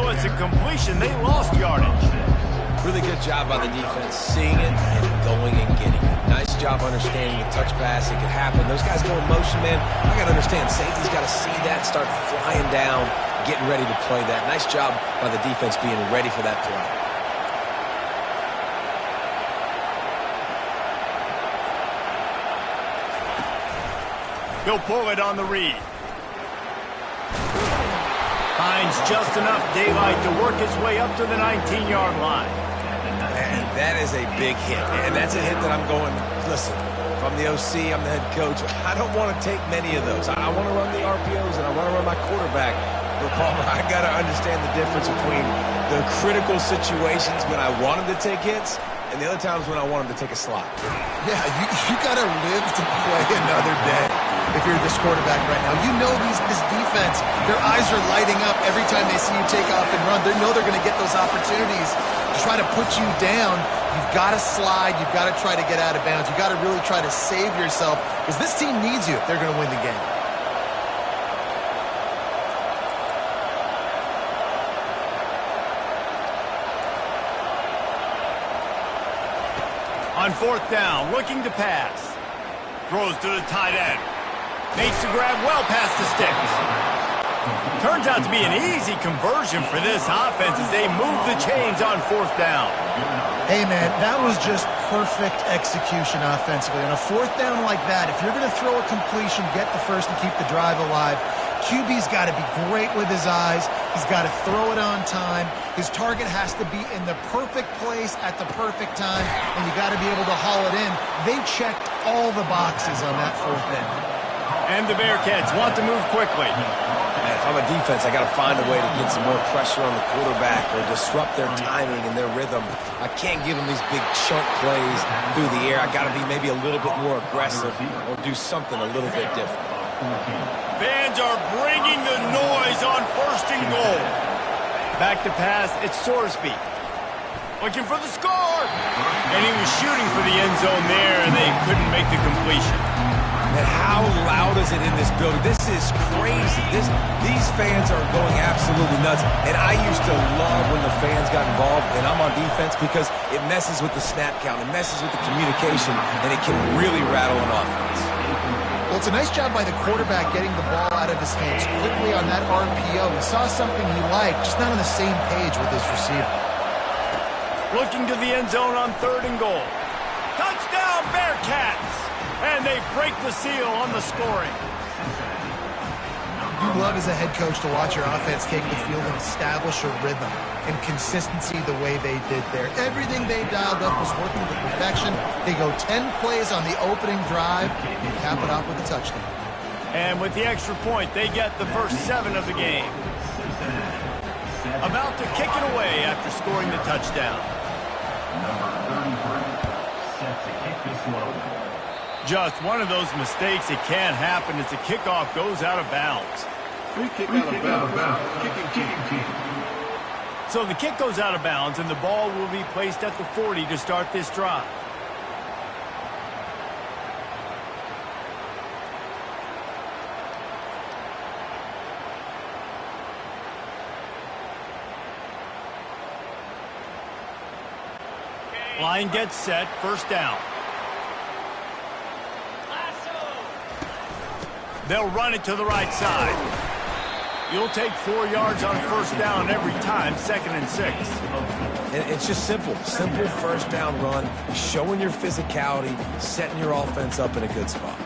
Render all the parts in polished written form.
though it's a completion, they lost yardage. Really good job by the defense, seeing it and going and getting it. Nice job understanding the touch pass. It could happen. Those guys go in motion, man. I got to understand, safety's got to see that, start flying down, getting ready to play that. Nice job by the defense being ready for that play. He'll pull it on the read. Finds just enough daylight to work his way up to the 19-yard line. And that is a big hit. And that's a hit that I'm going, listen, if I'm the OC, I'm the head coach, I don't want to take many of those. I want to run the RPOs and I want to run my quarterback. But Palmer, I got to understand the difference between the critical situations when I want him to take hits and the other times when I want him to take a slot. Yeah, you got to live to play another day. If you're this quarterback right now, you know this defense, their eyes are lighting up every time they see you take off and run. They know they're going to get those opportunities to try to put you down. You've got to slide. You've got to try to get out of bounds. You've got to really try to save yourself because this team needs you if they're going to win the game. On fourth down, looking to pass. Throws to the tight end. Makes the grab well past the sticks. Turns out to be an easy conversion for this offense as they move the chains on fourth down. Hey, man, that was just perfect execution offensively. On a fourth down like that, if you're going to throw a completion, get the first and keep the drive alive, QB's got to be great with his eyes. He's got to throw it on time. His target has to be in the perfect place at the perfect time, and you got to be able to haul it in. They checked all the boxes on that fourth down. And the Bearcats want to move quickly. Man, if I'm a defense, I got to find a way to get some more pressure on the quarterback or disrupt their timing and their rhythm. I can't give them these big chunk plays through the air. I got to be maybe a little bit more aggressive or do something a little bit different. Fans are bringing the noise on first and goal. Back to pass, it's Sorsby. Looking for the score. And he was shooting for the end zone there, and they couldn't make the completion. And how loud is it in this building? This is crazy. These fans are going absolutely nuts. And I used to love when the fans got involved, and I'm on defense because it messes with the snap count. It messes with the communication, and it can really rattle an offense. Well, it's a nice job by the quarterback getting the ball out of his hands quickly on that RPO. He saw something he liked, just not on the same page with his receiver. Looking to the end zone on third and goal. Touchdown, Bearcats! And they break the seal on the scoring. You love as a head coach to watch your offense take the field and establish a rhythm and consistency the way they did there. Everything they dialed up was working to perfection. They go 10 plays on the opening drive and cap it off with a touchdown. And with the extra point, they get the first 7 of the game. About to kick it away after scoring the touchdown. Just one of those mistakes that can happen as the kickoff goes out of bounds. Free kick out of bounds. Kicking team. So the kick goes out of bounds, and the ball will be placed at the 40 to start this drive. Line gets set, first down. They'll run it to the right side. You'll take 4 yards on first down every time, 2nd and 6. And it's just simple first down run, showing your physicality, setting your offense up in a good spot.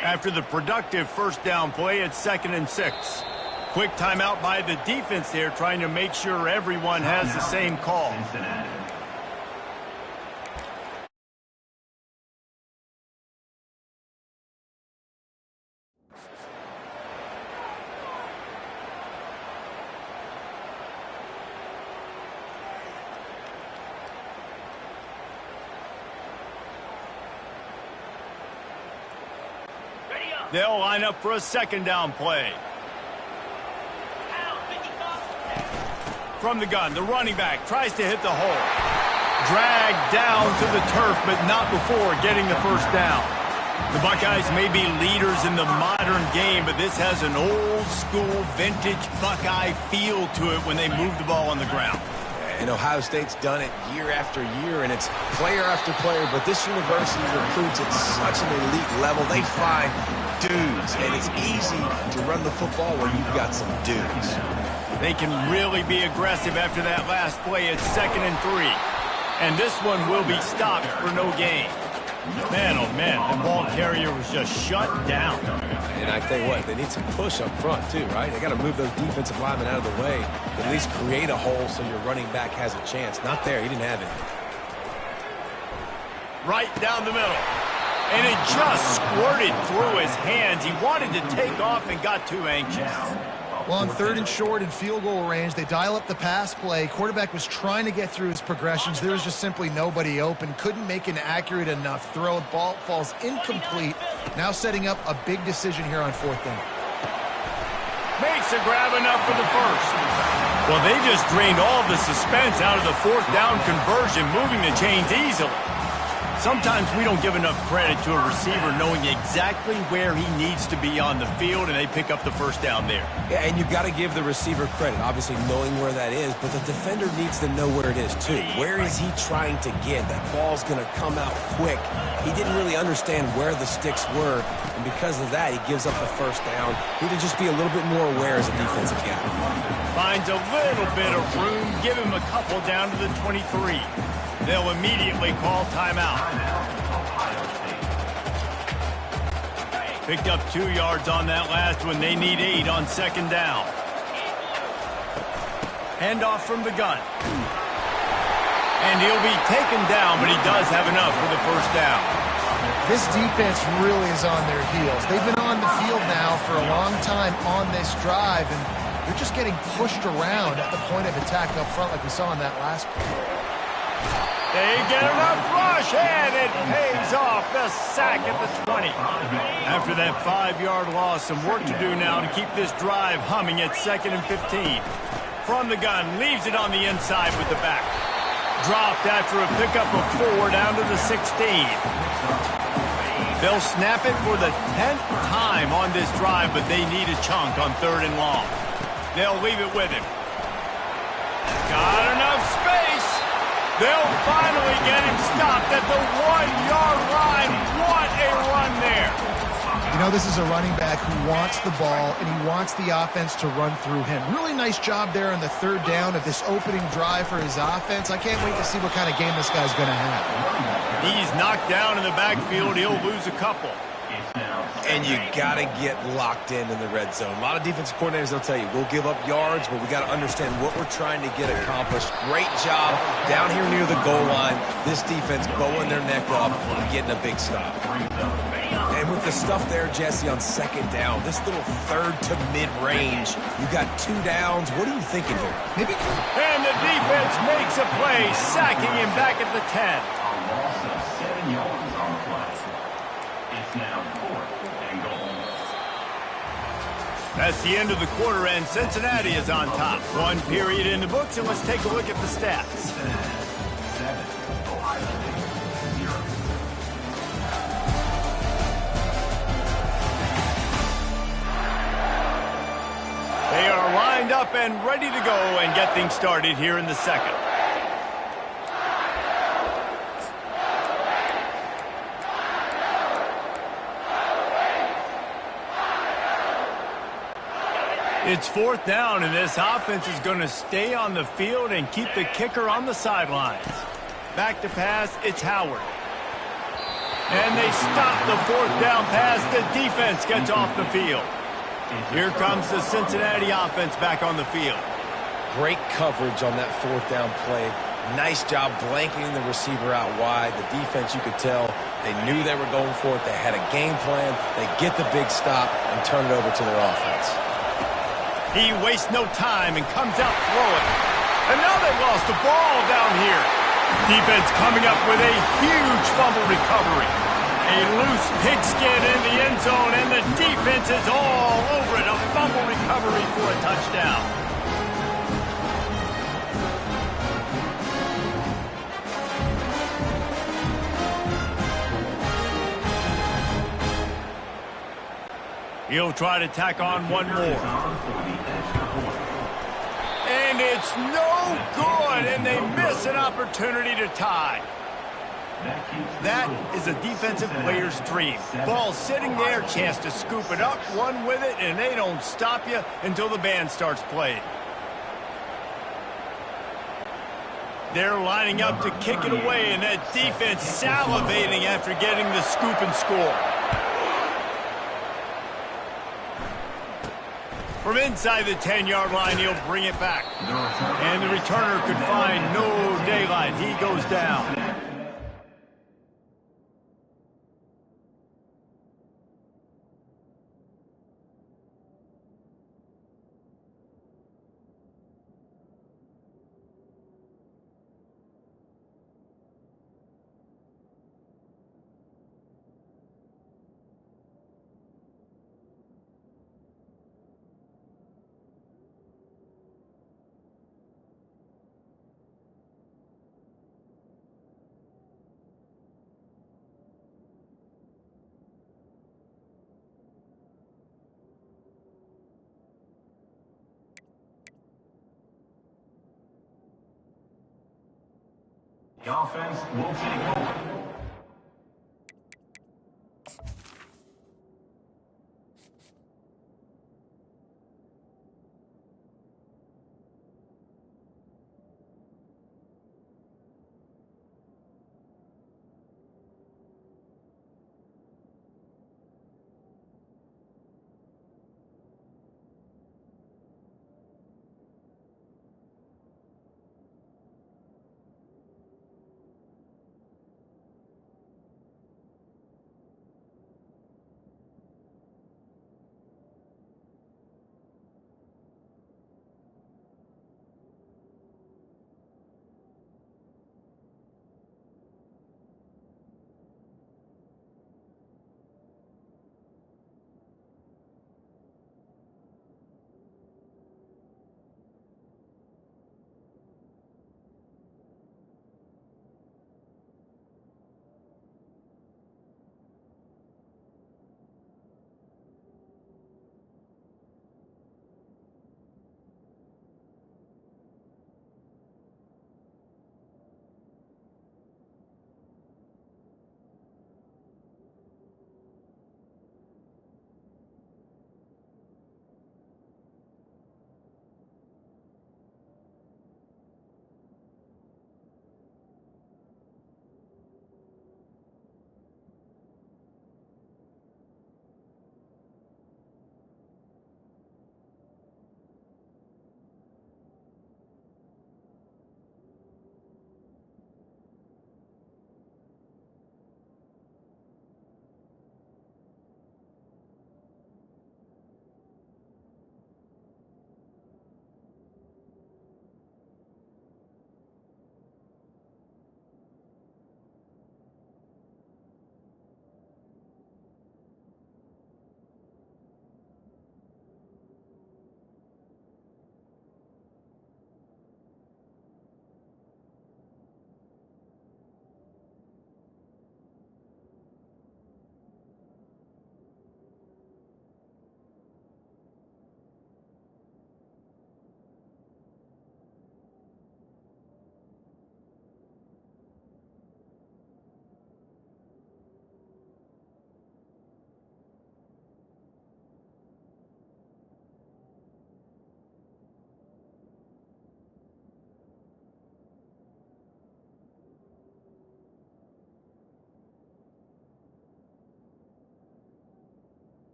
After the productive first down play, it's 2nd and 6. Quick timeout by the defense there, trying to make sure everyone has the same call. They'll line up for a 2nd down play. From the gun, the running back tries to hit the hole. Dragged down to the turf, but not before getting the first down. The Buckeyes may be leaders in the modern game, but this has an old-school, vintage Buckeye feel to it when they move the ball on the ground. And Ohio State's done it year after year, and it's player after player, but this university recruits at such an elite level. They find dudes, and it's easy to run the football when you've got some dudes. They can really be aggressive after that last play. It's 2nd and 3. And this one will be stopped for no gain. Man, oh man, the ball carrier was just shut down. And I tell you what, they need some push up front too, right? They got to move those defensive linemen out of the way, at least create a hole so your running back has a chance. Not there, he didn't have it. Right down the middle. And it just squirted through his hands. He wanted to take off and got too anxious. Well, on 3rd and short and field goal range, they dial up the pass play. Quarterback was trying to get through his progressions. There was just simply nobody open. Couldn't make an accurate enough throw. Ball falls incomplete. Now setting up a big decision here on 4th down. Makes a grab enough for the first. Well, they just drained all the suspense out of the 4th down conversion, moving the chains easily. Sometimes we don't give enough credit to a receiver knowing exactly where he needs to be on the field, and they pick up the first down there. Yeah, and you've got to give the receiver credit, obviously knowing where that is, but the defender needs to know where it is too. Where is he trying to get? That ball's going to come out quick. He didn't really understand where the sticks were, and because of that, he gives up the first down. Need to just be a little bit more aware as a defensive guy. Finds a little bit of room, give him a couple down to the 23. They'll immediately call timeout. Picked up 2 yards on that last one. They need 8 on 2nd down. Handoff from the gun. And he'll be taken down, but he does have enough for the first down. This defense really is on their heels. They've been on the field now for a long time on this drive, and they're just getting pushed around at the point of attack up front like we saw in that last play. They get enough rush, and it pays off. The sack at the 20. After that 5-yard loss, some work to do now to keep this drive humming at 2nd and 15. From the gun, leaves it on the inside with the back. Dropped after a pickup of 4 down to the 16. They'll snap it for the 10th time on this drive, but they need a chunk on 3rd and long. They'll leave it with him. Got enough space. They'll finally get him stopped at the 1-yard line. What a run there. You know, this is a running back who wants the ball, and he wants the offense to run through him. Really nice job there on the 3rd down of this opening drive for his offense. I can't wait to see what kind of game this guy's going to have. He's knocked down in the backfield. He'll lose a couple. And you got to get locked in the red zone. A lot of defensive coordinators, they'll tell you, we'll give up yards, but we got to understand what we're trying to get accomplished. Great job down here near the goal line. This defense bowing their neck up and getting a big stop. And with the stuff there, Jesse, on 2nd down, this little 3rd to mid-range, you got 2 downs. What are you thinking here? Maybe. And the defense makes a play, sacking him back at the 10. Loss of 7 yards on the play. It's now 4th and goal. That's the end of the quarter, and Cincinnati is on top. 1 period in the books, and let's take a look at the stats. 7, Ohio State, 0. They are lined up and ready to go and get things started here in the 2nd. It's 4th down, and this offense is going to stay on the field and keep the kicker on the sidelines. Back to pass, it's Howard. And they stop the 4th down pass. The defense gets off the field. Here comes the Cincinnati offense back on the field. Great coverage on that 4th down play. Nice job blanketing the receiver out wide. The defense, you could tell, they knew they were going for it. They had a game plan. They get the big stop and turn it over to their offense. He wastes no time and comes out throwing. And now they lost the ball down here. Defense coming up with a huge fumble recovery. A loose pigskin in the end zone, and the defense is all over it. A fumble recovery for a touchdown. He'll try to tack on one more. And it's no good, and they miss an opportunity to tie. That is a defensive player's dream. Ball sitting there, chance to scoop it up, run with it, and they don't stop you until the band starts playing. They're lining up to kick it away, and that defense salivating after getting the scoop and score. From inside the 10-yard line, he'll bring it back. And the returner could find no daylight. He goes down. The offense will take over.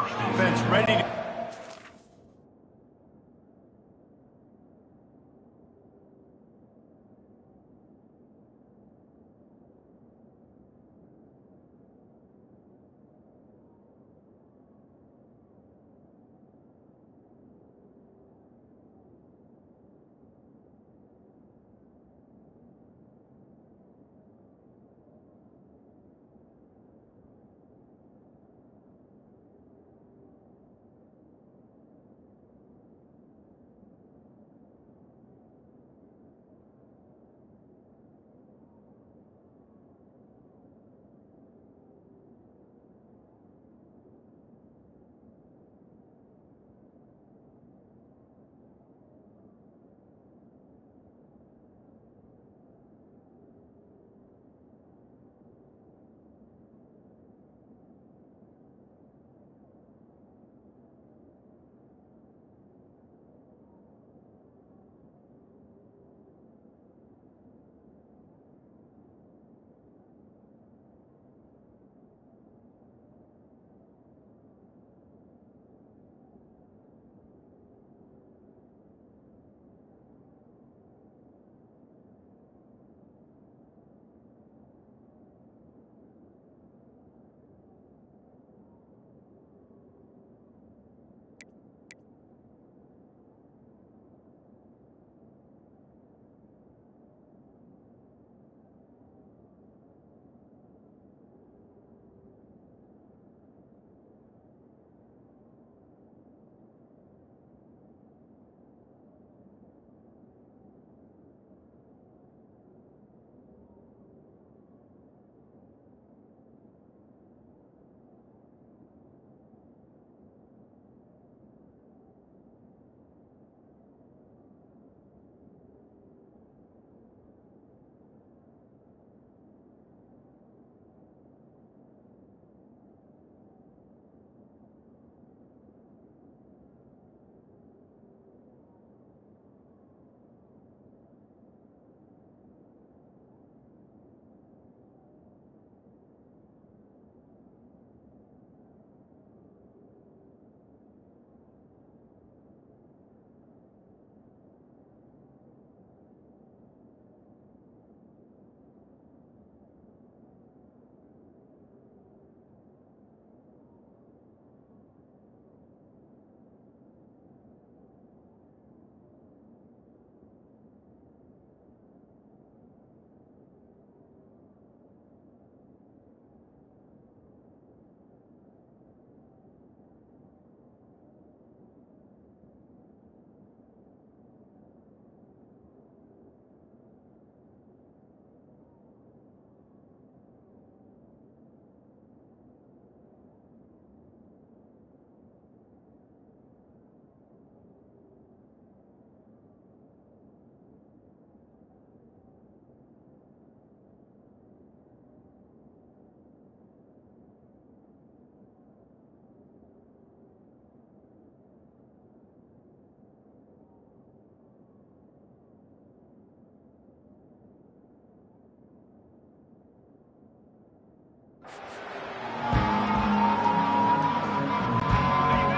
Defense ready to...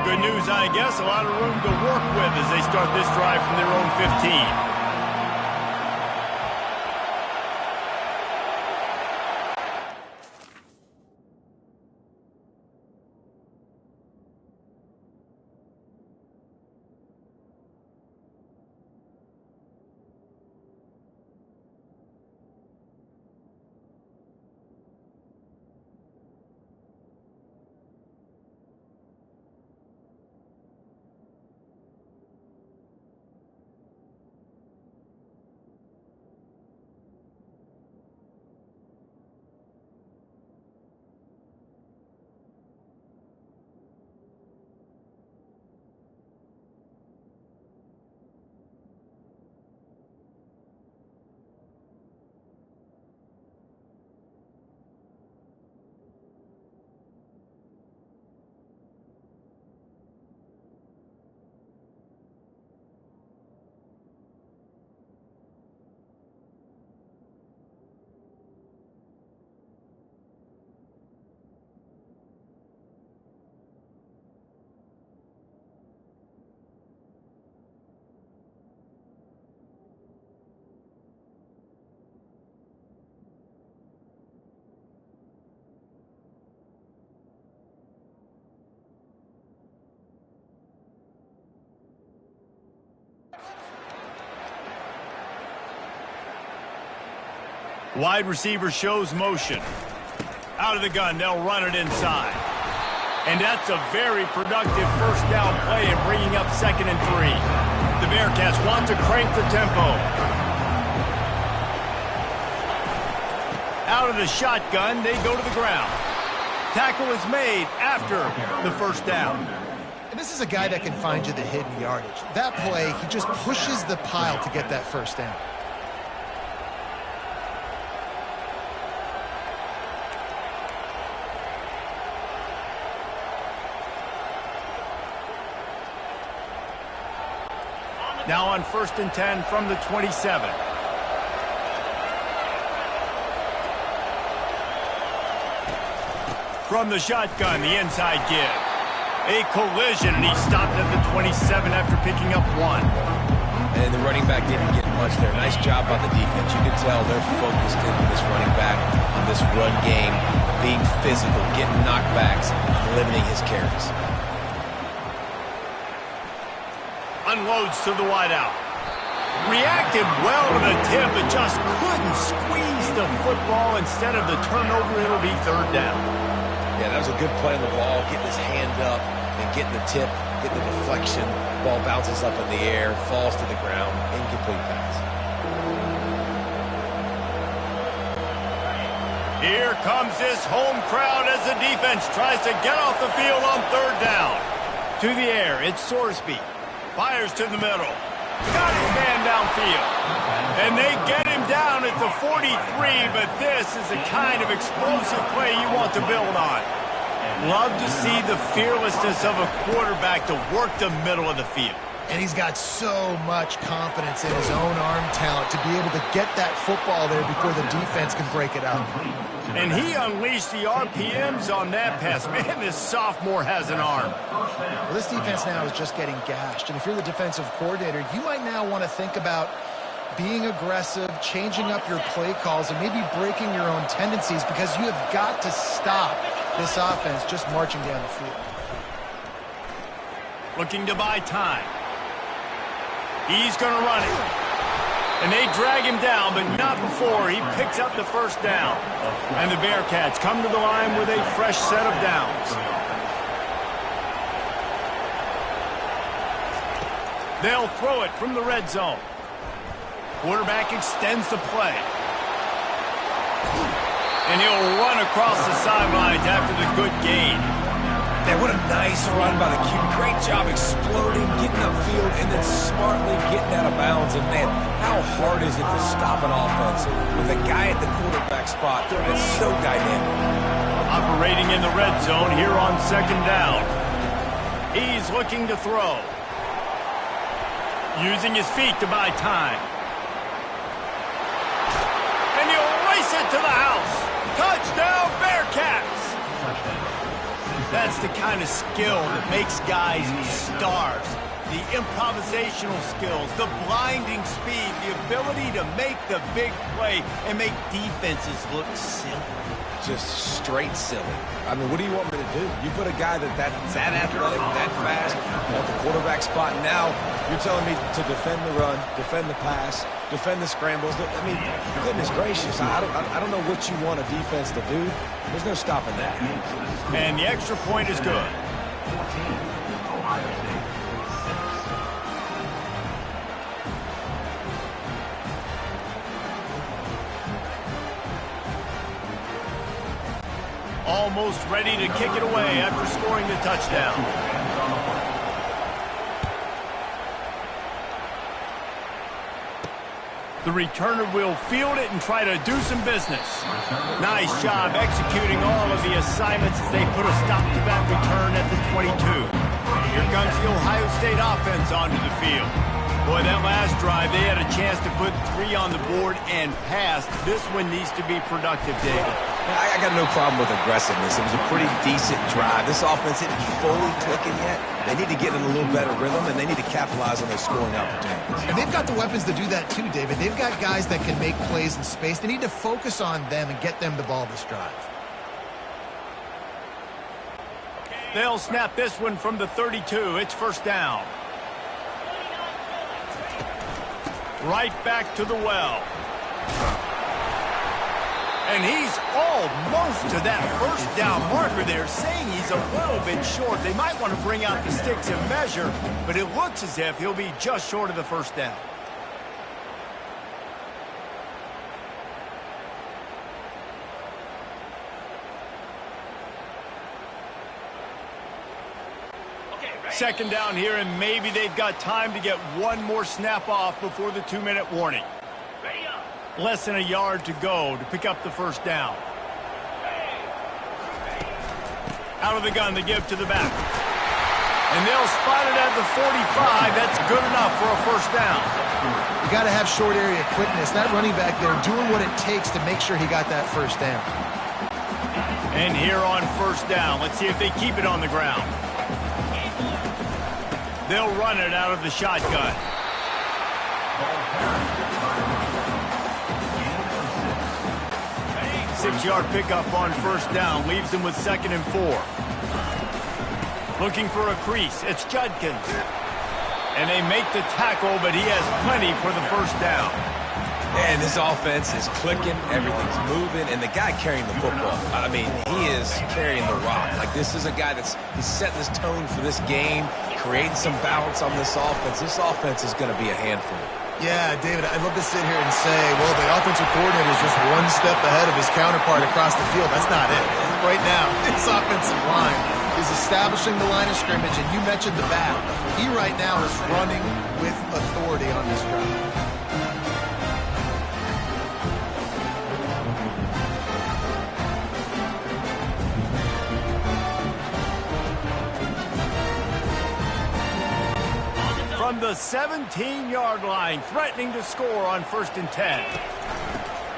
Good news, I guess. A lot of room to work with as they start this drive from their own 15. Wide receiver shows motion. Out of the gun, they'll run it inside. And that's a very productive first down play in bringing up 2nd and 3. The Bearcats want to crank the tempo. Out of the shotgun, they go to the ground. Tackle is made after the first down. And this is a guy that can find you the hidden yardage. That play, he just pushes the pile to get that first down. Now on 1st and 10 from the 27. From the shotgun, the inside give. A collision, and he stopped at the 27 after picking up 1. And the running back didn't get much there. Nice job by the defense. You can tell they're focused in on this running back, on this run game, being physical, getting knockbacks, and limiting his carries. Unloads to the wideout. Reacted well to the tip, but just couldn't squeeze the football. Instead of the turnover, it'll be 3rd down. Yeah, that was a good play on the ball, getting his hand up and getting the tip, getting the deflection. Ball bounces up in the air, falls to the ground, incomplete pass. Here comes this home crowd as the defense tries to get off the field on 3rd down. To the air, it's Sorsby. Fires to the middle. Got his man downfield. And they get him down at the 43, but this is the kind of explosive play you want to build on. Love to see the fearlessness of a quarterback to work the middle of the field. And he's got so much confidence in his own arm talent to be able to get that football there before the defense can break it up. And he unleashed the RPMs on that pass. Man, this sophomore has an arm. Well, this defense now is just getting gashed. And if you're the defensive coordinator, you might now want to think about being aggressive, changing up your play calls, and maybe breaking your own tendencies, because you have got to stop this offense just marching down the field. Looking to buy time. He's going to run it. And they drag him down, but not before he picks up the first down. And the Bearcats come to the line with a fresh set of downs. They'll throw it from the red zone. Quarterback extends the play. And he'll run across the sidelines after the good gain. Man, what a nice run by the QB. Great job exploding, getting upfield, and then smartly getting out of bounds. And, man, how hard is it to stop an offense with a guy at the quarterback spot that's so dynamic? Operating in the red zone here on 2nd down. He's looking to throw. Using his feet to buy time. And he'll race it to the house. Touchdown, Bearcats! That's the kind of skill that makes guys stars. The improvisational skills, the blinding speed, the ability to make the big play and make defenses look silly. Just straight silly. I mean, what do you want me to do? You put a guy that's that athletic, that fast, at the quarterback spot. Now you're telling me to defend the run, defend the pass, defend the scrambles. I mean, goodness gracious, I don't know what you want a defense to do. There's no stopping that. And the extra point is good. Almost ready to kick it away after scoring the touchdown. The returner will field it and try to do some business. Nice job executing all of the assignments as they put a stop to that return at the 22. Here comes the Ohio State offense onto the field. Boy, that last drive, they had a chance to put 3 on the board and pass. This one needs to be productive, David. I got no problem with aggressiveness. It was a pretty decent drive. This offense isn't fully clicking yet. They need to get in a little better rhythm, and they need to capitalize on their scoring opportunities. And they've got the weapons to do that too, David. They've got guys that can make plays in space. They need to focus on them and get them the ball this drive. They'll snap this one from the 32. It's first down. Right back to the well. And he's almost to that first down marker there, saying he's a little bit short. They might want to bring out the sticks and measure, but it looks as if he'll be just short of the first down. Second down here, and maybe they've got time to get one more snap off before the 2-minute warning. Less than a yard to go to pick up the first down. Out of the gun, they give to the back. And they'll spot it at the 45. That's good enough for a first down. You got to have short area quickness. That running back there doing what it takes to make sure he got that first down. And here on first down, let's see if they keep it on the ground. They'll run it out of the shotgun. Six-yard pickup on first down leaves them with 2nd and 4. Looking for a crease. It's Judkins. And they make the tackle, but he has plenty for the first down. And this offense is clicking, everything's moving, and the guy carrying the football, I mean, he is carrying the rock. Like, this is a guy he's setting this tone for this game, creating some balance on this offense. This offense is going to be a handful. Yeah, David, I'd love to sit here and say, well, the offensive coordinator is just one step ahead of his counterpart across the field. That's not it. Right now, this offensive line is establishing the line of scrimmage, and you mentioned the back. He right now is running with authority on this drive. From the 17-yard line, threatening to score on 1st and 10.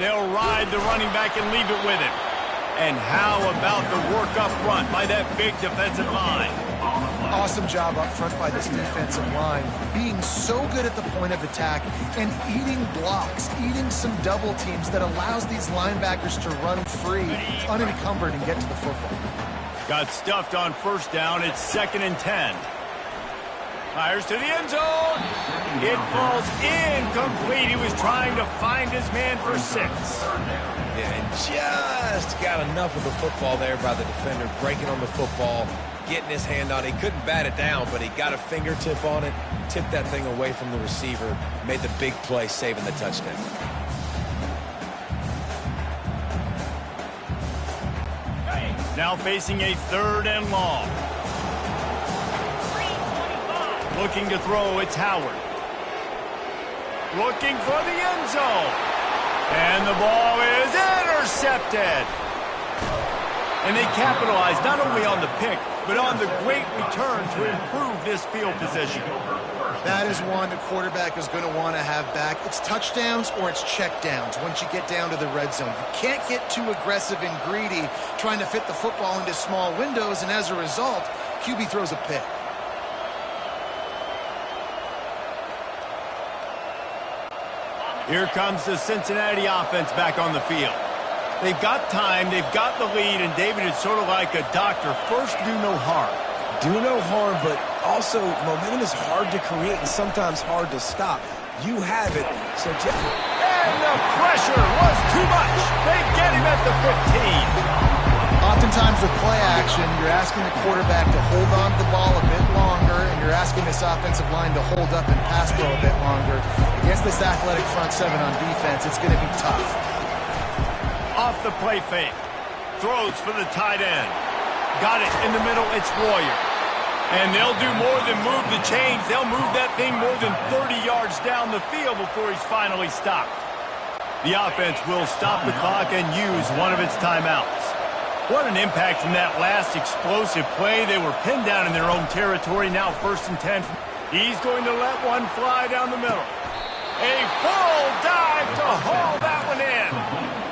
They'll ride the running back and leave it with him. And how about the work up front by that big defensive line? Awesome job up front by this defensive line, being so good at the point of attack and eating blocks, eating some double teams that allows these linebackers to run free, unencumbered, and get to the football. Got stuffed on first down. It's 2nd and 10. Fires to the end zone. It falls incomplete. He was trying to find his man for 6. Yeah, and just got enough of the football there by the defender, breaking on the football, getting his hand on it. He couldn't bat it down, but he got a fingertip on it, tipped that thing away from the receiver, made the big play, saving the touchdown. Now facing a 3rd and long. Looking to throw, it's Howard. Looking for the end zone. And the ball is intercepted. And they capitalize not only on the pick, but on the great return to improve this field position. That is one the quarterback is going to want to have back. It's touchdowns or it's checkdowns once you get down to the red zone. You can't get too aggressive and greedy trying to fit the football into small windows, and as a result, QB throws a pick. Here comes the Cincinnati offense back on the field. They've got time, they've got the lead, and David is sort of like a doctor. First, do no harm. Do no harm, but also momentum is hard to create and sometimes hard to stop. You have it, so Jeff. And the pressure was too much. They get him at the 15. Oftentimes with play action, you're asking the quarterback to hold on to the ball a bit longer, and you're asking this offensive line to hold up and pass throw a bit longer. Against this athletic front 7 on defense, it's going to be tough. Off the play fake. Throws for the tight end. Got it in the middle, it's Royer. And they'll do more than move the chains. They'll move that thing more than 30 yards down the field before he's finally stopped. The offense will stop the clock and use one of its timeouts. What an impact from that last explosive play. They were pinned down in their own territory. Now 1st and 10. He's going to let one fly down the middle. A full dive to haul that one in.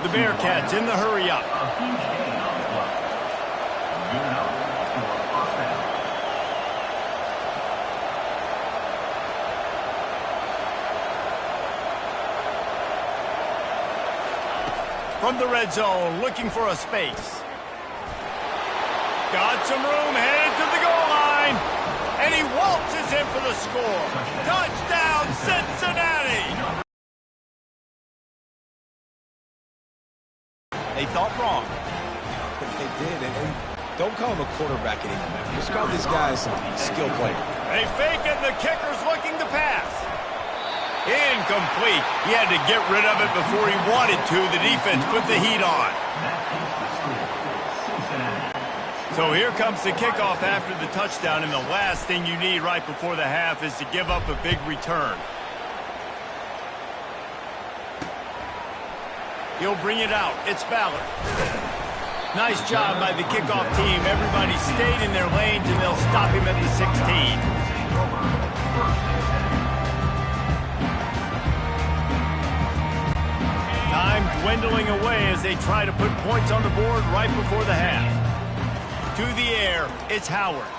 The Bearcats in the hurry up. From the red zone, looking for a space. Got some room, headed to the goal line. And he waltzes in for the score. Touchdown, Cincinnati! They thought wrong. They did, and don't call them a quarterback anymore. Just call these guys skill players. They fake it, the kicker's looking to pass. Incomplete. He had to get rid of it before he wanted to. The defense put the heat on. So here comes the kickoff after the touchdown, and the last thing you need right before the half is to give up a big return. He'll bring it out. It's Ballard. Nice job by the kickoff team. Everybody stayed in their lanes, and they'll stop him at the 16. Time dwindling away as they try to put points on the board right before the half. To the air, it's Howard.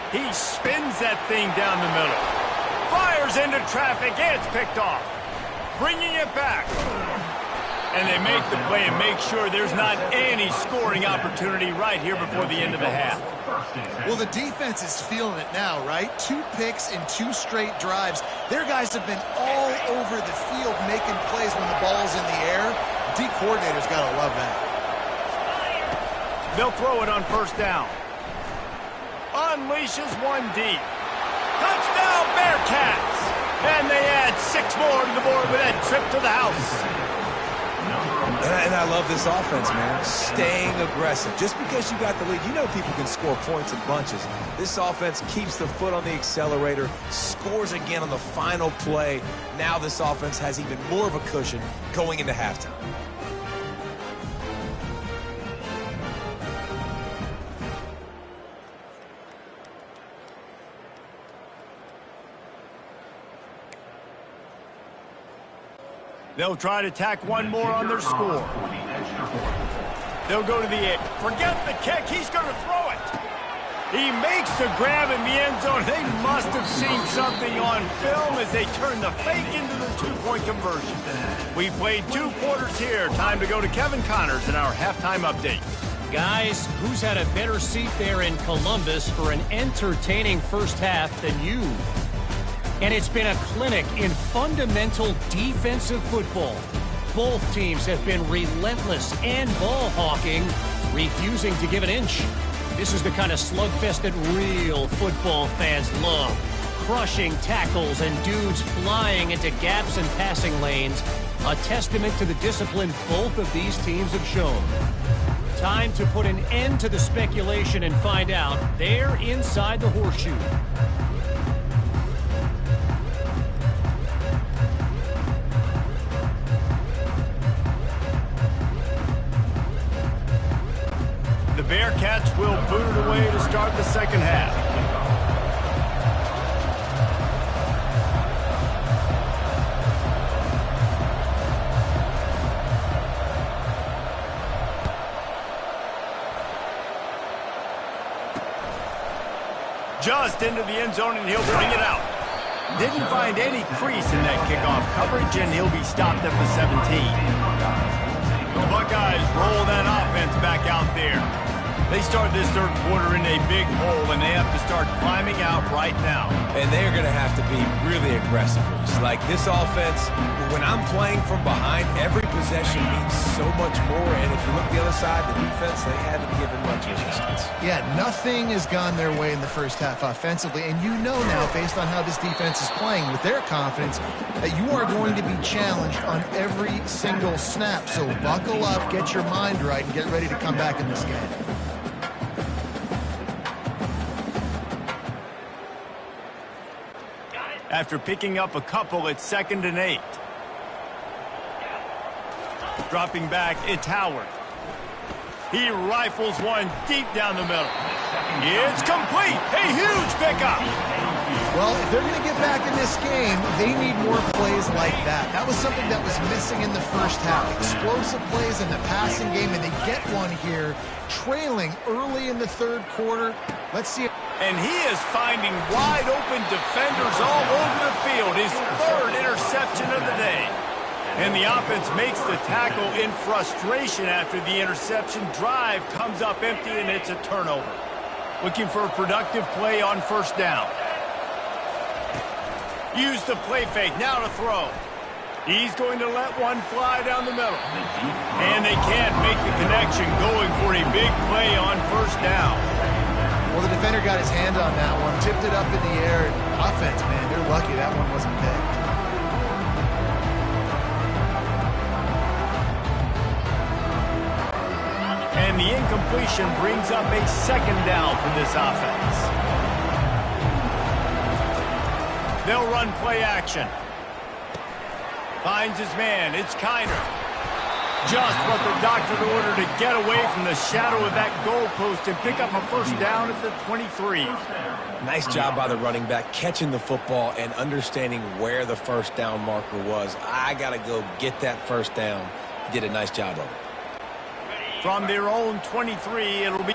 He spins that thing down the middle. Fires into traffic, and it's picked off. Bringing it back. And they make the play and make sure there's not any scoring opportunity right here before the end of the half. Well, the defense is feeling it now, right? 2 picks in 2 straight drives. Their guys have been all over the field making plays when the ball's in the air. D coordinator's got to love that. They'll throw it on first down. Unleashes one deep. Touchdown, Bearcats! And they add 6 more to the board with that trip to the house. And I love this offense, man. Staying aggressive. Just because you got the lead, you know people can score points in bunches. This offense keeps the foot on the accelerator, scores again on the final play. Now this offense has even more of a cushion going into halftime. They'll try to tack one more on their score. They'll go to the air. Forget the kick. He's going to throw it. He makes the grab in the end zone. They must have seen something on film as they turn the fake into the 2-point conversion. We played 2 quarters here. Time to go to Kevin Connors in our halftime update. Guys, who's had a better seat there in Columbus for an entertaining first half than you? And it's been a clinic in fundamental defensive football. Both teams have been relentless and ball hawking, refusing to give an inch. This is the kind of slugfest that real football fans love. Crushing tackles and dudes flying into gaps and passing lanes. A testament to the discipline both of these teams have shown. Time to put an end to the speculation and find out. They're inside the horseshoe. The Bearcats will boot it away to start the second half. Just into the end zone, and he'll bring it out. Didn't find any crease in that kickoff coverage, and he'll be stopped at the 17. The Buckeyes roll that offense back out there. They start this third quarter in a big hole, and they have to start climbing out right now. And they're going to have to be really aggressive. Like this offense, when I'm playing from behind, every possession means so much more. And if you look the other side, the defense, they haven't given much resistance. Yeah, nothing has gone their way in the first half offensively. And you know now, based on how this defense is playing with their confidence, that you are going to be challenged on every single snap. So buckle up, get your mind right, and get ready to come back in this game. After picking up a couple, it's 2nd and 8. Dropping back, it's Howard. He rifles one deep down the middle. It's complete. A huge pickup. Well, if they're going to get back in this game, they need more plays like that. That was something that was missing in the first half. Explosive plays in the passing game, and they get one here, trailing early in the third quarter. Let's see. And he is finding wide-open defenders all over the field. His 3rd interception of the day. And the offense makes the tackle in frustration after the interception. Drive comes up empty, and it's a turnover. Looking for a productive play on first down. Use the play fake. Now to throw. He's going to let one fly down the middle. And they can't make the connection, going for a big play on first down. Well, the defender got his hand on that one, tipped it up in the air. Offense, man, they're lucky that one wasn't picked. And the incompletion brings up a second down for this offense. They'll run play action. Finds his man. It's Kiner. Just what the doctor ordered to get away from the shadow of that goalpost and pick up a first down at the 23. Nice job by the running back, catching the football and understanding where the first down marker was. I got to go get that first down. He did a nice job of it. From their own 23, it'll be...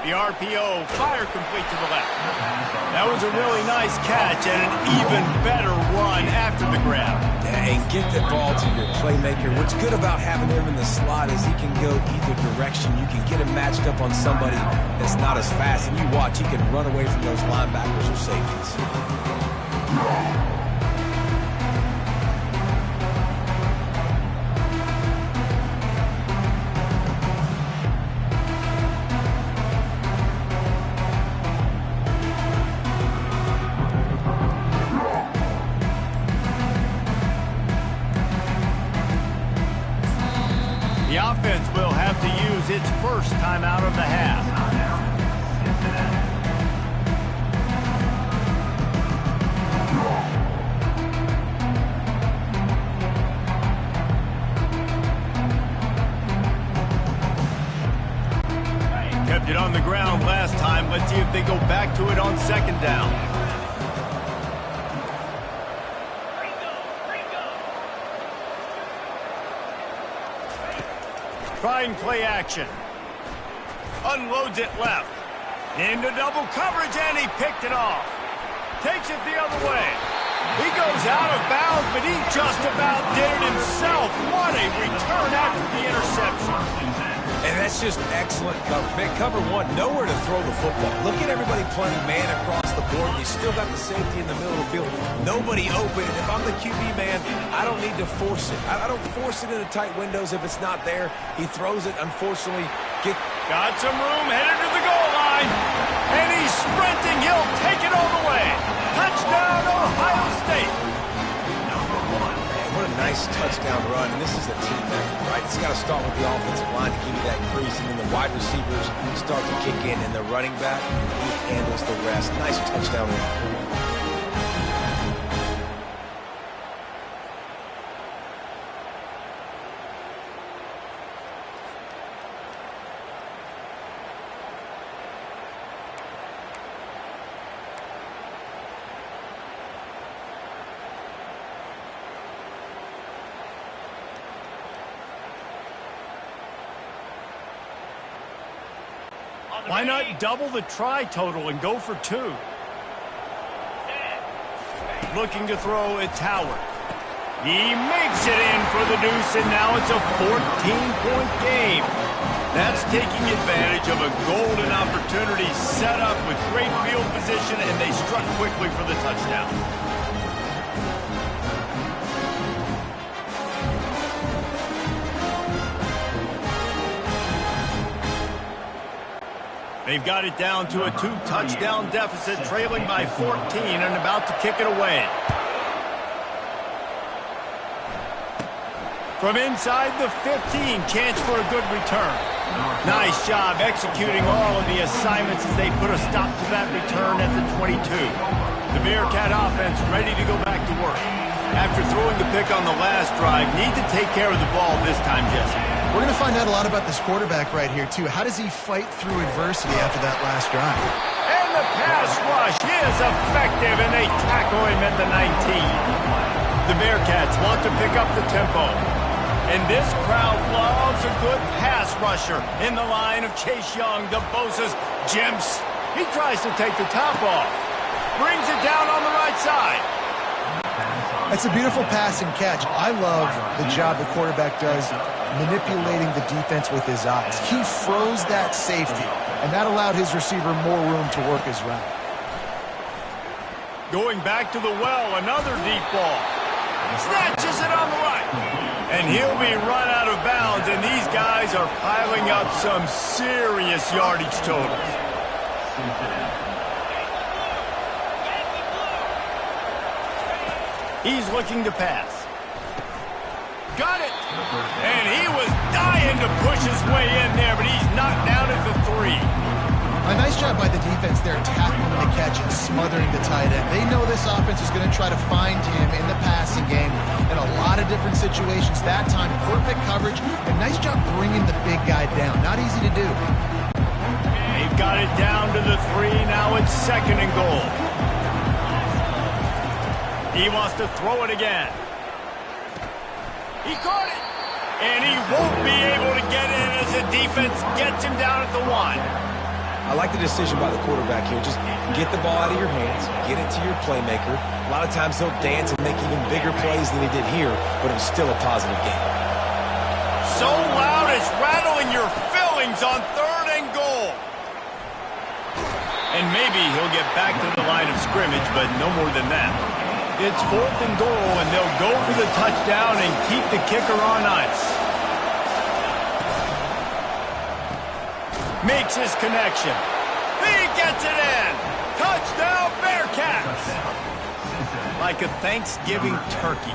The RPO, fire complete to the left. That was a really nice catch and an even better run after the grab. Yeah, and get the ball to your playmaker. What's good about having him in the slot is he can go either direction. You can get him matched up on somebody that's not as fast, and you watch, he can run away from those linebackers or safeties. The offense will have to use its first timeout of the half. Kept it on the ground last time. Let's see if they go back to it on second down. Trying play action. Unloads it left. Into double coverage, and he picked it off. Takes it the other way. He goes out of bounds, but he just about did it himself. What a return after the interception. And that's just excellent cover. Man, cover one, nowhere to throw the football. Look at everybody playing man across the board. You still got the safety in the middle of the field. Nobody open. And if I'm the QB man, I don't need to force it. I don't force it into tight windows if it's not there. He throws it, unfortunately. Got some room, headed to the goal line. And he's sprinting. He'll take it all the way. Touchdown, Ohio State. What a nice touchdown run, and this is a team effort, right? It's got to start with the offensive line to give you that crease, and then the wide receivers start to kick in, and the running back, he handles the rest. Nice touchdown run. Why not double the try total and go for 2? Looking to throw, it's Howard. He makes it in for the deuce, and now it's a 14-point game. That's taking advantage of a golden opportunity set up with great field position, and they struck quickly for the touchdown. They've got it down to a 2-touchdown deficit, trailing by 14 and about to kick it away. From inside the 15, chance for a good return. Nice job executing all of the assignments as they put a stop to that return at the 22. The Bearcat offense ready to go back to work. After throwing the pick on the last drive, need to take care of the ball this time, Jesse. We're going to find out a lot about this quarterback right here, too. How does he fight through adversity after that last drive? And the pass rush is effective, and they tackle him at the 19. The Bearcats want to pick up the tempo. And this crowd loves a good pass rusher in the line of Chase Young, the Bosa's Jim's. He tries to take the top off. Brings it down on the right side. It's a beautiful pass and catch. I love the job the quarterback does manipulating the defense with his eyes. He froze that safety, and that allowed his receiver more room to work his route. Going back to the well, another deep ball. Snatches it on the right. And he'll be run out of bounds, and these guys are piling up some serious yardage totals. He's looking to pass. Got it! And he was dying to push his way in there, but he's knocked down at the 3. A nice job by the defense there, tackling the catch and smothering the tight end. They know this offense is going to try to find him in the passing game in a lot of different situations. That time, perfect coverage, and nice job bringing the big guy down. Not easy to do. They've got it down to the 3. Now it's 2nd and goal. He wants to throw it again. He caught it. And he won't be able to get in as the defense gets him down at the 1. I like the decision by the quarterback here. Just get the ball out of your hands, get it to your playmaker. A lot of times he'll dance and make even bigger plays than he did here, but it was still a positive game. So loud it's rattling your fillings on 3rd and goal. And maybe he'll get back to the line of scrimmage, but no more than that. It's 4th and goal, and they'll go for the touchdown and keep the kicker on ice. Makes his connection. He gets it in. Touchdown, Bearcats. Like a Thanksgiving turkey.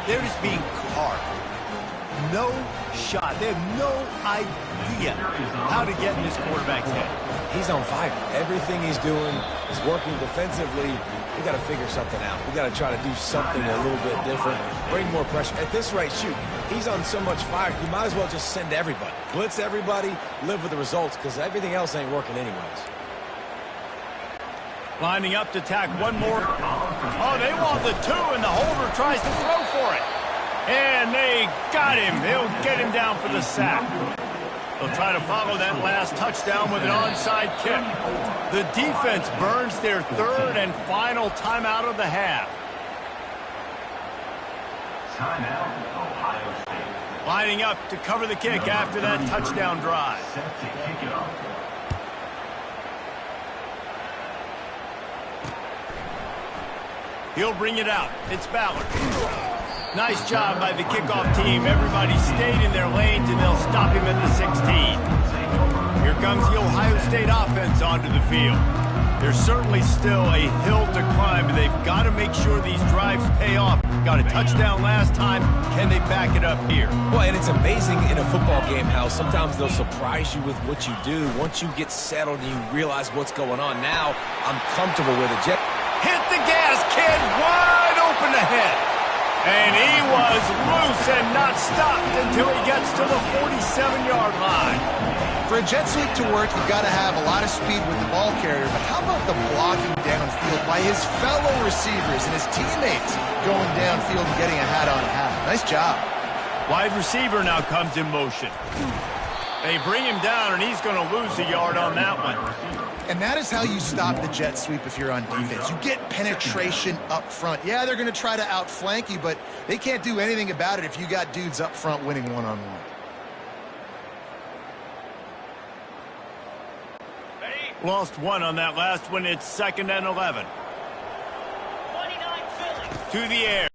They're just being carved. No shot. They have no idea how to get in this quarterback's head. He's on fire. Everything he's doing is working defensively. We got to figure something out. We got to try to do something a little bit different. Bring more pressure. At this rate, shoot, he's on so much fire, you might as well just send everybody. Blitz everybody, live with the results, because everything else ain't working anyways. Lining up to tack one more. Oh, they want the 2, and the holder tries to throw for it. And they got him. They'll get him down for the sack. They'll try to follow that last touchdown with an onside kick. The defense burns their 3rd and final timeout of the half. Timeout, Ohio State. Lining up to cover the kick after that touchdown drive. Set to kick it off. He'll bring it out. It's Ballard. Nice job by the kickoff team. Everybody stayed in their lanes, and they'll stop him at the 16. Here comes the Ohio State offense onto the field. There's certainly still a hill to climb, but they've got to make sure these drives pay off. Got a touchdown last time. Can they back it up here? Well, and it's amazing in a football game how sometimes they'll surprise you with what you do. Once you get settled and you realize what's going on, now I'm comfortable with it. Hit the gas, kid. Wide open ahead. And he was loose and not stopped until he gets to the 47-yard line. For a jet sweep to work, you've got to have a lot of speed with the ball carrier, but how about the blocking downfield by his fellow receivers and his teammates going downfield and getting a hat-on-hat? Nice job. Wide receiver now comes in motion. They bring him down, and he's going to lose a yard on that one. And that is how you stop the jet sweep if you're on defense. You get penetration up front. Yeah, they're going to try to outflank you, but they can't do anything about it if you got dudes up front winning one-on-one. Lost one on that last one. It's 2nd and 11. 29 Philly. To the air.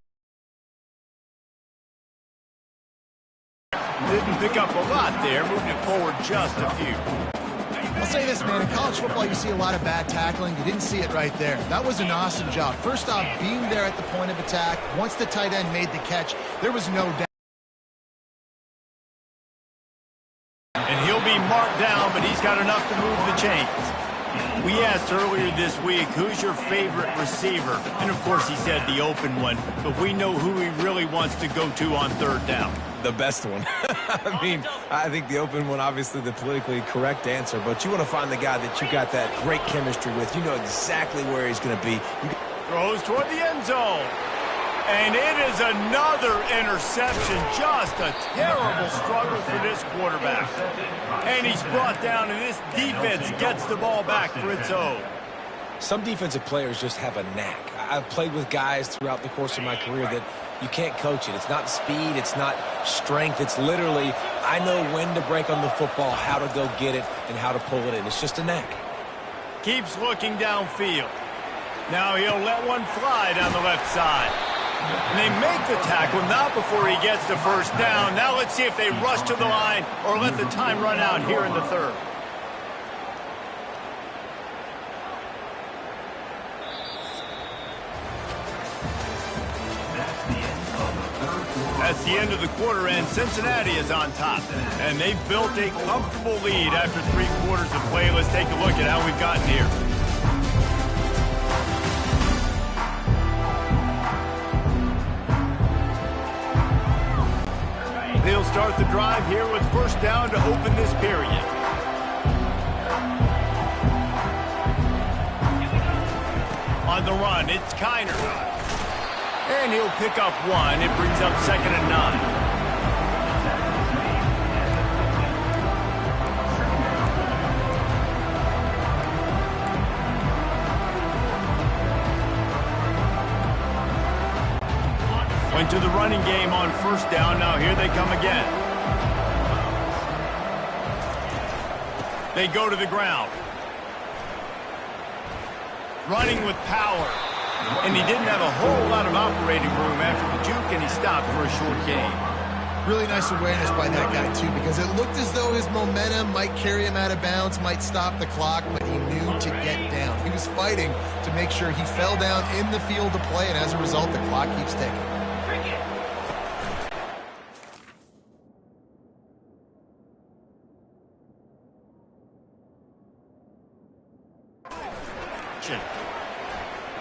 Didn't pick up a lot there, moving it forward just a few. I'll say this, man. In college football, you see a lot of bad tackling. You didn't see it right there. That was an awesome job. First off, being there at the point of attack. Once the tight end made the catch, there was no doubt. And he'll be marked down, but he's got enough to move the chains. We asked earlier this week, who's your favorite receiver? And, of course, he said the open one. But we know who he really wants to go to on 3rd down. The best one. I mean, I think the open one, obviously the politically correct answer, but you want to find the guy that you got that great chemistry with. You know exactly where he's going to be. Throws toward the end zone. And it is another interception. Just a terrible struggle for this quarterback. And he's brought down, and this defense gets the ball back for its own. Some defensive players just have a knack. I've played with guys throughout the course of my career that you can't coach it. It's not speed. It's not strength. It's literally, I know when to break on the football, how to go get it, and how to pull it in. It's just a knack. Keeps looking downfield. Now he'll let one fly down the left side. And they make the tackle, not before he gets the first down. Now let's see if they rush to the line or let the time run out here in the 3rd. That's the end of the quarter, and Cincinnati is on top. And they've built a comfortable lead after 3 quarters of play. Let's take a look at how we've gotten here. They'll start the drive here with 1st down to open this period. On the run, it's Kiner. And he'll pick up 1. It brings up 2nd and 9. Went to the running game on first down. Now here they come again. They go to the ground. Running with power. And he didn't have a whole lot of operating room after the juke, and he stopped for a short gain. Really nice awareness by that guy, too, because it looked as though his momentum might carry him out of bounds, might stop the clock, but he knew to get down. He was fighting to make sure he fell down in the field to play, and as a result, the clock keeps ticking.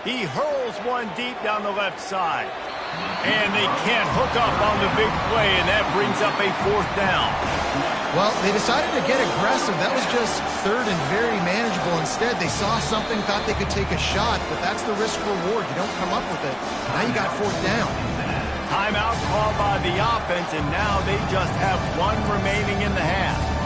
He hurls one deep down the left side. And they can't hook up on the big play, and that brings up a fourth down. Well, they decided to get aggressive. That was just third and very manageable. Instead, they saw something, thought they could take a shot, but that's the risk-reward. You don't come up with it. Now you got fourth down. Timeout called by the offense, and now they just have one remaining in the half.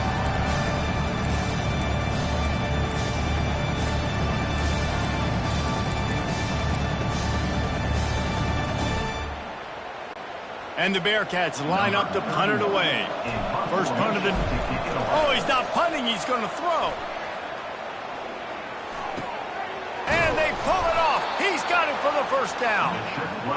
And the Bearcats line up to punt it away. First punt of the... Oh, he's not punting. He's going to throw. And they pull it off. He's got it for the first down.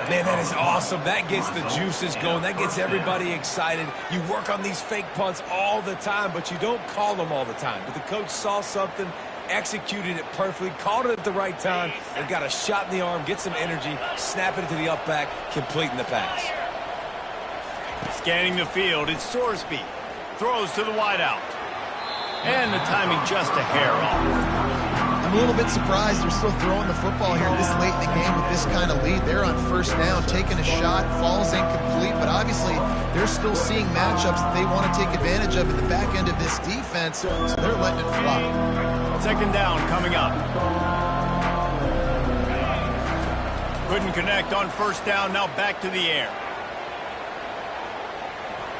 Man, that is awesome. That gets the juices going. That gets everybody excited. You work on these fake punts all the time, but you don't call them all the time. But the coach saw something, executed it perfectly, called it at the right time, and got a shot in the arm, get some energy, snap it to the up back, completing the pass. Scanning the field, it's Sorsby. Throws to the wideout. And the timing just a hair off. I'm a little bit surprised they're still throwing the football here this late in the game with this kind of lead. They're on first down, taking a shot, falls incomplete, but obviously they're still seeing matchups that they want to take advantage of at the back end of this defense, so they're letting it fly. Second down coming up. Couldn't connect on first down, now back to the air.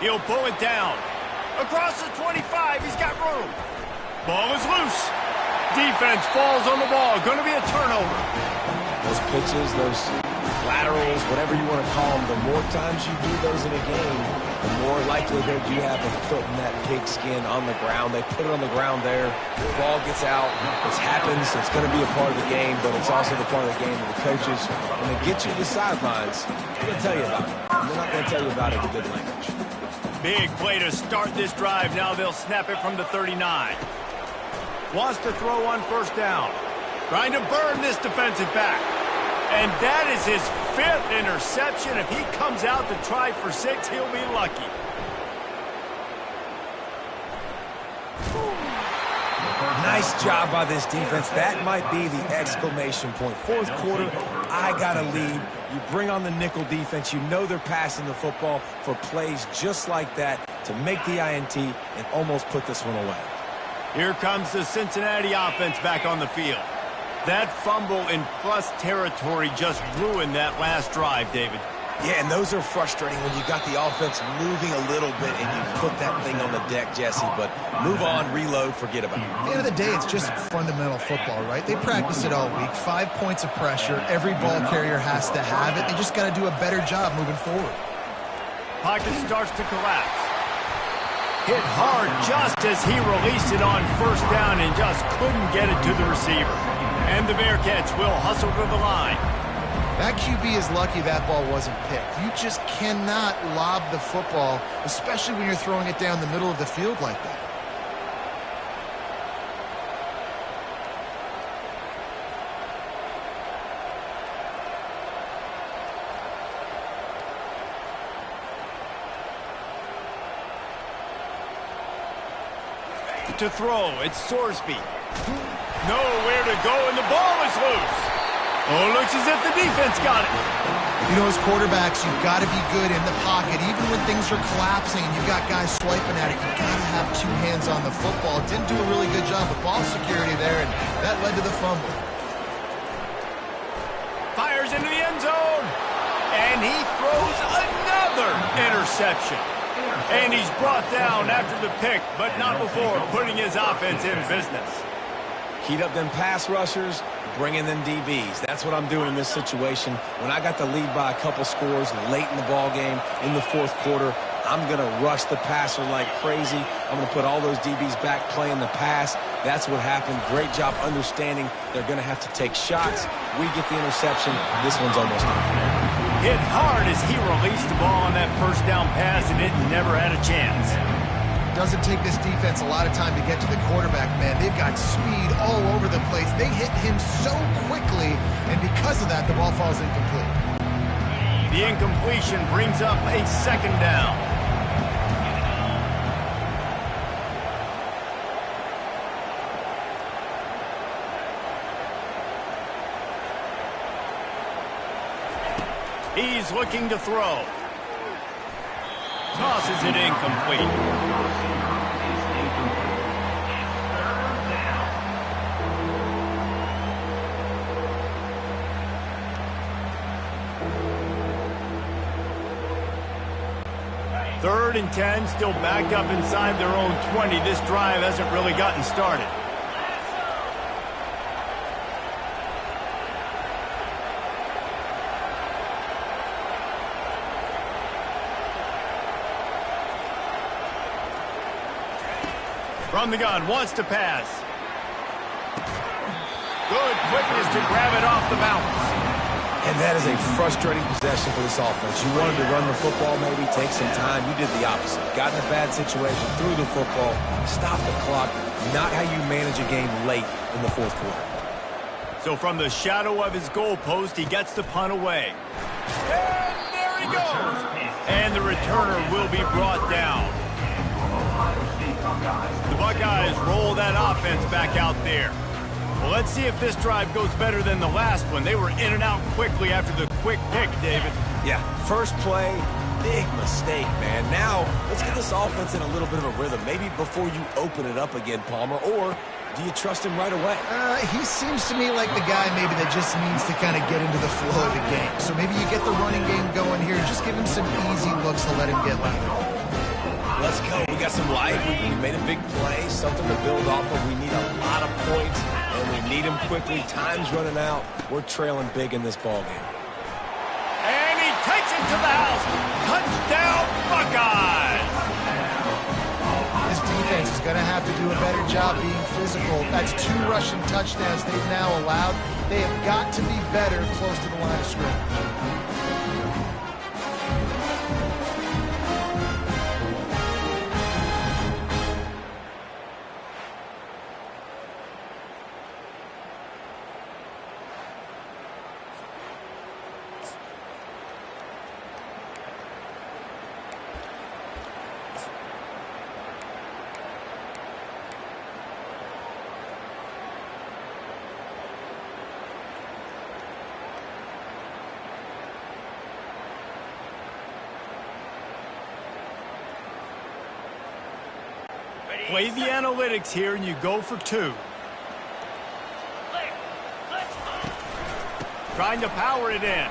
He'll pull it down. Across the 25, he's got room. Ball is loose. Defense falls on the ball. Going to be a turnover. Those pitches, those laterals, whatever you want to call them, the more times you do those in a game, the more likelihood you have of putting that pigskin on the ground. They put it on the ground there. The ball gets out. It happens. It's going to be a part of the game, but it's also the part of the game that the coaches, when they get you to the sidelines, they're going to tell you about it. They're not going to tell you about it in good language. Big play to start this drive. Now they'll snap it from the 39. Wants to throw on first down. Trying to burn this defensive back. And that is his 5th interception. If he comes out to try for 6, he'll be lucky. Nice job by this defense. That might be the exclamation point. Fourth quarter, I got a lead. You bring on the nickel defense. You know they're passing the football for plays just like that to make the INT and almost put this one away. Here comes the Cincinnati offense back on the field. That fumble in plus territory just ruined that last drive, David. Yeah, and those are frustrating when you got the offense moving a little bit and you put that thing on the deck, Jesse. But move on, reload, forget about it. At the end of the day, it's just fundamental football, right? They practice it all week. 5 points of pressure. Every ball carrier has to have it. They just got to do a better job moving forward. Pocket starts to collapse. Hit hard just as he released it on first down and just couldn't get it to the receiver. And the Bearcats will hustle to the line. That QB is lucky that ball wasn't picked. You just cannot lob the football, especially when you're throwing it down the middle of the field like that. To throw, it's Sorsby. Nowhere to go, and the ball is loose. Oh, looks as if the defense got it. You know, as quarterbacks, you've got to be good in the pocket. Even when things are collapsing and you've got guys swiping at it, you've got to have 2 hands on the football. Didn't do a really good job with ball security there, and that led to the fumble. Fires into the end zone, and he throws another interception. And he's brought down after the pick, but not before putting his offense in business. Heat up them pass rushers, bring in them DBs. That's what I'm doing in this situation. When I got the lead by a couple scores late in the ball game, in the fourth quarter, I'm going to rush the passer like crazy. I'm going to put all those DBs back playing the pass. That's what happened. Great job understanding they're going to have to take shots. We get the interception. This one's almost done. Hit hard as he released the ball on that first down pass, and it never had a chance. Doesn't take this defense a lot of time to get to the quarterback, man. They've got speed all over the place. They hit him so quickly, and because of that, the ball falls incomplete. The incompletion brings up a second down. He's looking to throw. Tosses it incomplete. Third and 10, still backed up inside their own 20. This drive hasn't really gotten started. From the gun, wants to pass. Good quickness to grab it off the bounce. And that is a frustrating possession for this offense. You wanted to run the football, maybe take some time. You did the opposite. Got in a bad situation, threw the football, stopped the clock. Not how you manage a game late in the fourth quarter. So from the shadow of his goalpost, he gets the punt away. And there he goes. And the returner will be brought down. The Buckeyes roll that offense back out there. Well, let's see if this drive goes better than the last one. They were in and out quickly after the quick pick, David. Yeah, first play, big mistake, man. Now, let's get this offense in a little bit of a rhythm. Maybe before you open it up again, Palmer, or do you trust him right away? He seems to me like the guy maybe that just needs to kind of get into the flow of the game. So maybe you get the running game going here. Just give him some easy looks to let him get louder. Let's go. We got some life. We made a big play, something to build off of. We need a lot of points, and we need them quickly. Time's running out. We're trailing big in this ball game. And he takes it to the house. Touchdown, Buckeyes! This defense is going to have to do a better job being physical. That's 2 rushing touchdowns they've now allowed. They have got to be better close to the line of scrimmage. Play the analytics here, and you go for 2. Trying to power it in.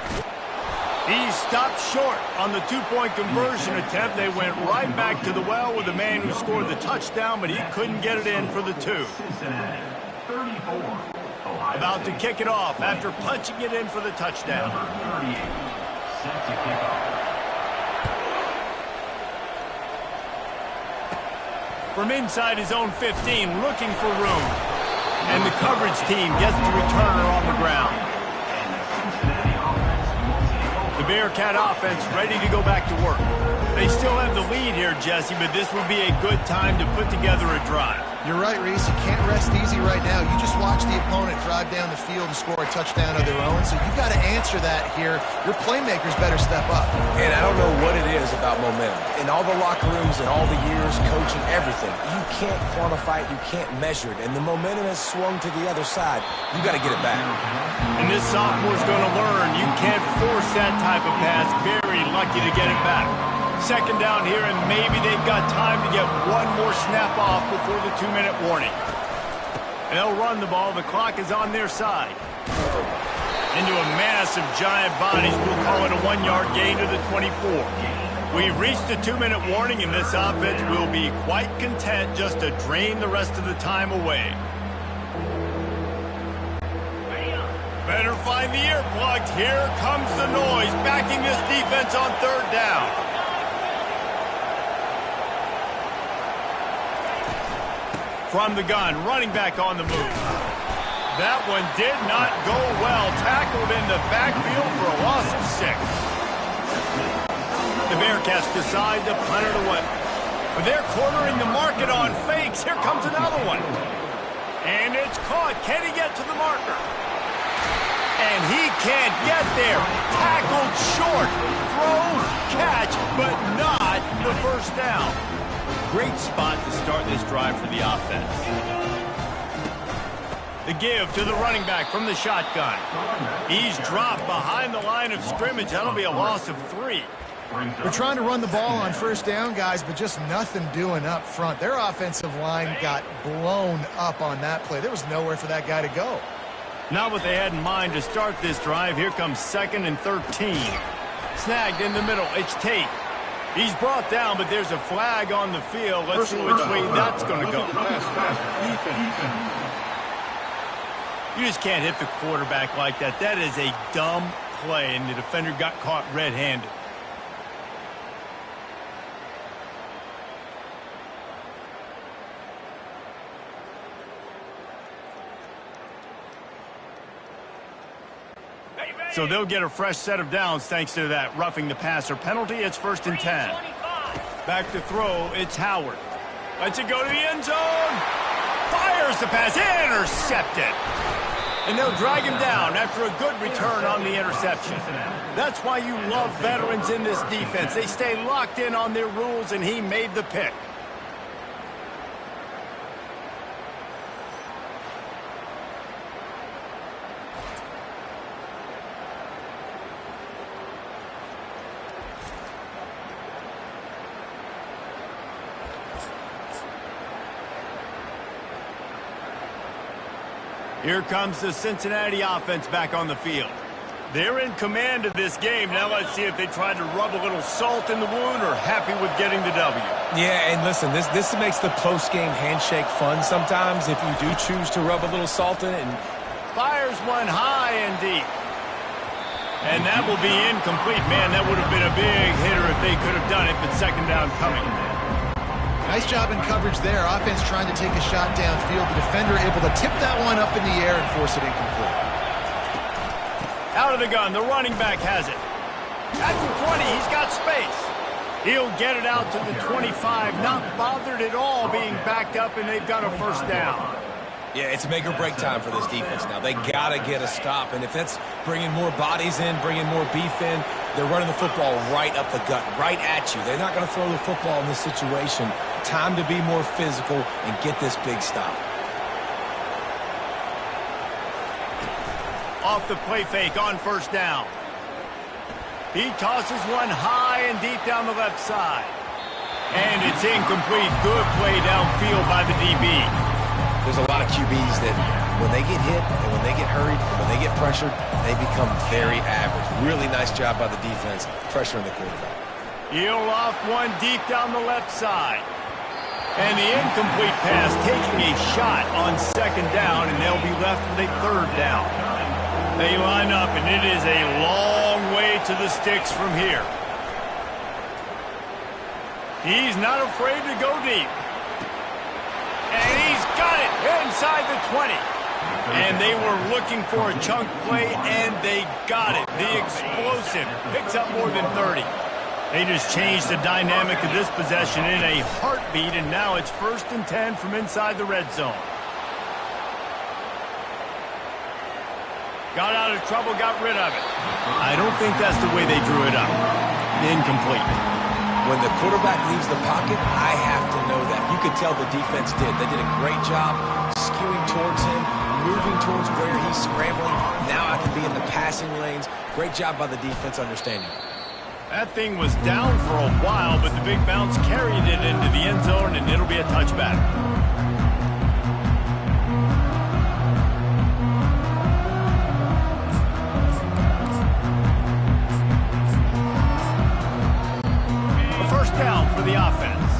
He stopped short on the 2-point conversion attempt. They went right back to the well with the man who scored the touchdown, but he couldn't get it in for the 2. About to kick it off after punching it in for the touchdown. Set to kick off. From inside his own 15, looking for room. And the coverage team gets the returner on the ground. The Bearcat offense ready to go back to work. They still have the lead here, Jesse, but this would be a good time to put together a drive. You're right, Reese. You can't rest easy right now. You just watch the opponent drive down the field and score a touchdown of their own, so you've got to answer that here. Your playmakers better step up. And I don't know what it is about momentum. In all the locker rooms and all the years, coaching, everything, you can't quantify it, you can't measure it, and the momentum has swung to the other side. You got to get it back. And this sophomore's going to learn you can't force that type of pass. Very lucky to get it back. Second down here, and maybe they've got time to get one more snap off before the 2-minute warning. And they'll run the ball. The clock is on their side. Into a mass of giant bodies. We'll call it a 1-yard gain to the 24. We've reached the 2-minute warning, and this offense will be quite content just to drain the rest of the time away. Better find the earplugs. Here comes the noise, backing this defense on third down. From the gun, running back on the move. That one did not go well. Tackled in the backfield for a loss of 6. The Bearcats decide to punt it away. But they're cornering the market on fakes. Here comes another one. And it's caught. Can he get to the marker? And he can't get there. Tackled short. Throw, catch, but not the first down. Great spot to start this drive for the offense. The give to the running back from the shotgun. He's dropped behind the line of scrimmage. That'll be a loss of 3. They're trying to run the ball on first down, guys, but just nothing doing up front. Their offensive line got blown up on that play. There was nowhere for that guy to go. Not what they had in mind to start this drive. Here comes 2nd and 13. Snagged in the middle. It's Tate. He's brought down, but there's a flag on the field. Let's see which way that's going to go. You just can't hit the quarterback like that. That is a dumb play, and the defender got caught red-handed. So they'll get a fresh set of downs thanks to that roughing the passer penalty. It's 1st and 10. Back to throw. It's Howard. Lets it go to the end zone. Fires the pass. Intercepted. And they'll drag him down after a good return on the interception. That's why you love veterans in this defense. They stay locked in on their rules, and he made the pick. Here comes the Cincinnati offense back on the field. They're in command of this game. Now let's see if they try to rub a little salt in the wound or happy with getting the W. Yeah, and listen, this makes the post-game handshake fun sometimes if you do choose to rub a little salt in it. And fires one high and deep. And that will be incomplete. Man, that would have been a big hitter if they could have done it, but 2nd down coming. Nice job in coverage there. Offense trying to take a shot downfield. The defender able to tip that one up in the air and force it incomplete. Out of the gun, the running back has it. At the 20, he's got space. He'll get it out to the 25, not bothered at all being backed up, and they've got a 1st down. yeah, it's make or break time for this defense now. They got to get a stop, and if that's bringing more bodies in, bringing more beef in, they're running the football right up the gut, right at you. They're not going to throw the football in this situation. Time to be more physical and get this big stop. Off the play fake on 1st down. He tosses one high and deep down the left side. And it's incomplete. Good play downfield by the DB. There's a lot of QBs that when they get hit and when they get hurried and when they get pressured, they become very average. Really nice job by the defense pressuring the quarterback. He'll off one deep down the left side. And the incomplete pass taking a shot on 2nd down, and they'll be left with a 3rd down. They line up, and it is a long way to the sticks from here. He's not afraid to go deep. And he's got it inside the 20. And they were looking for a chunk play, and they got it. The explosive picks up more than 30. They just changed the dynamic of this possession in a heartbeat, and now it's 1st and 10 from inside the red zone. Got out of trouble, got rid of it. I don't think that's the way they drew it up. Incomplete. When the quarterback leaves the pocket, I have to know that. You could tell the defense did. They did a great job skewing towards him, moving towards where he's scrambling. Now I can be in the passing lanes. Great job by the defense understanding. That thing was down for a while, but the big bounce carried it into the end zone, and it'll be a touchback. A 1st down for the offense.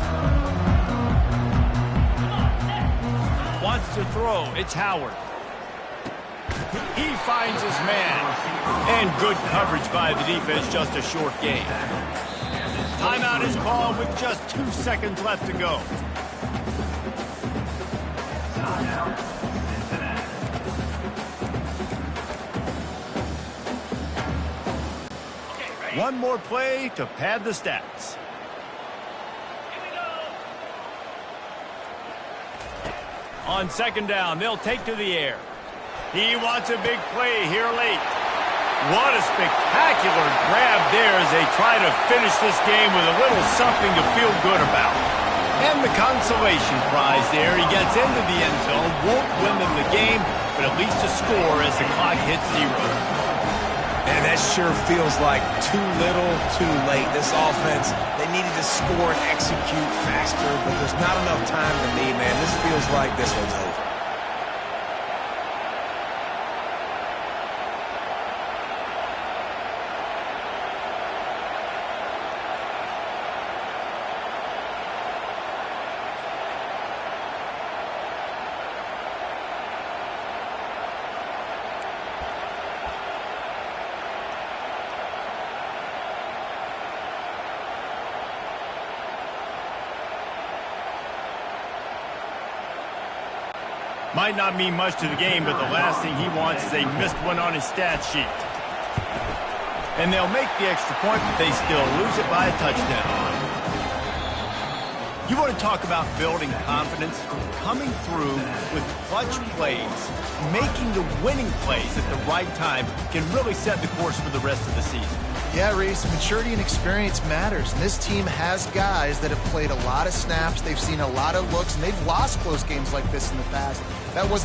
Wants to throw. It's Howard. He finds his man. And good coverage by the defense, just a short game. Timeout is called with just 2 seconds left to go. One more play to pad the stats. On second down, they'll take to the air. He wants a big play here late. What a spectacular grab there as they try to finish this game with a little something to feel good about. And the consolation prize there. He gets into the end zone, won't win them the game, but at least a score as the clock hits 0. And that sure feels like too little, too late. This offense, they needed to score and execute faster, but there's not enough time to me, man. This feels like this one's over. Might not mean much to the game, but the last thing he wants is a missed one on his stat sheet. And they'll make the extra point, but they still lose it by a touchdown. You want to talk about building confidence? Coming through with clutch plays, making the winning plays at the right time can really set the course for the rest of the season. Yeah, Reese, maturity and experience matters. And this team has guys that have played a lot of snaps. They've seen a lot of looks, and they've lost close games like this in the past. That wasn't